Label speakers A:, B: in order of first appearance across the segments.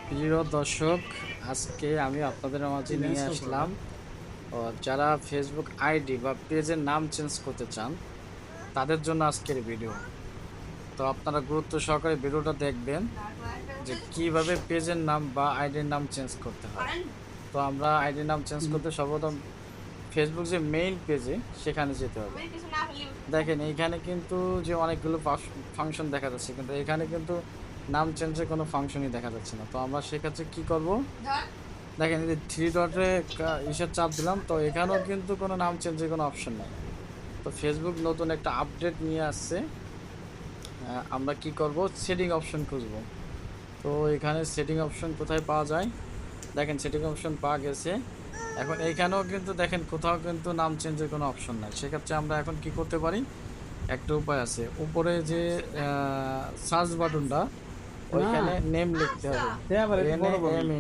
A: প্রিয় দর্শক, আজকে আমি আপনাদের মাঝে নিয়ে আসলাম যারা ফেসবুক আইডি বা পেজের নাম চেঞ্জ করতে চান তাদের জন্য আজকের ভিডিও। তো আপনারা গুরুত্ব সহকারে ভিডিওটা দেখবেন যে কিভাবে পেজের নাম বা আইডির নাম চেঞ্জ করতে হয়। তো আমরা আইডির নাম চেঞ্জ করতে সর্বপ্রথম ফেসবুক যে মেইন পেজে সেখানে যেতে হবে। দেখেন এইখানে কিন্তু যে অনেকগুলো ফাংশন দেখা যাচ্ছে, কিন্তু এখানে কিন্তু নাম চেঞ্জের কোনো ফাংশনই দেখা যাচ্ছে না। তো আমরা সেক্ষেত্রে কি করব, দেখেন এই যে থ্রি ডটে ইসের চাপ দিলাম, তো এখানেও কিন্তু কোনো নাম চেঞ্জের কোনো অপশন নাই। তো ফেসবুক নতুন একটা আপডেট নিয়ে আসছে। আমরা কি করব, সেটিং অপশন খুঁজব। তো এখানে সেটিং অপশন কোথায় পাওয়া যায়, দেখেন সেটিং অপশন পাওয়া গেছে। এখন এইখানেও কিন্তু দেখেন কোথাও কিন্তু নাম চেঞ্জের কোনো অপশন নাই। সেক্ষেত্রে আমরা এখন কি করতে পারি, একটা উপায় আছে, উপরে যে সার্চ বাটনটা ওইখানে নেম লিখতে হবে।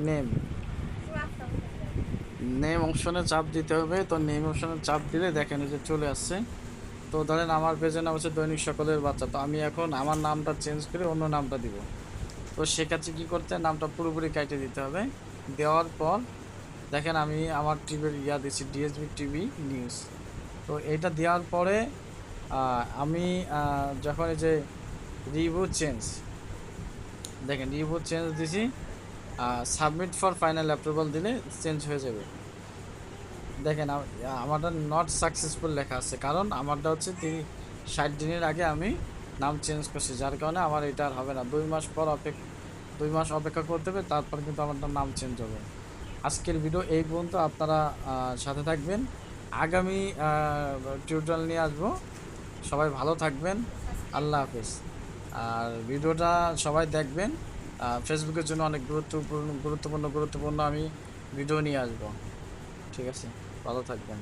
A: নেম নেম অপশনে চাপ দিতে হবে। তো নেম অপশনে চাপ দিলে দেখেন এই যে চলে আসছে। তো ধরেন আমার পেজের নাম হচ্ছে দৈনিক সকলের বাচ্চা, তো আমি এখন আমার নামটা চেঞ্জ করে অন্য নামটা দিব। তো সেক্ষেত্রে কী করতে, নামটা পুরোপুরি কেটে দিতে হবে। দেওয়ার পর দেখেন আমি আমার টিভির দিচ্ছি ডিএসবি টিভি নিউজ। তো এইটা দেওয়ার পরে আমি যখন এই যে রিভিউ চেঞ্জ, দেখেন রিভিউ চেঞ্জ দিছি, সাবমিট ফর ফাইনাল অ্যাপ্রুভাল দিলে চেঞ্জ হয়ে যাবে। দেখেন আমারটা নট সাকসেসফুল লেখা আছে, কারণ আমারটা হচ্ছে 60 দিনের আগে আমি নাম চেঞ্জ করছি, যার কারণে আমার এটা আর হবে না। 2 মাস অপেক্ষা করতে হবে, তারপর কিন্তু আমারটা নাম চেঞ্জ হবে। আজকের ভিডিও এই পর্যন্ত, আপনারা সাথে থাকবেন, আগামী টিউটোরিয়াল নিয়ে আসবো। সবাই ভালো থাকবেন, আল্লাহ হাফেজ। আর ভিডিওটা সবাই দেখবেন, ফেসবুকের জন্য অনেক গুরুত্বপূর্ণ আমি ভিডিও নিয়ে আসবো। ঠিক আছে, ভালো থাকবেন।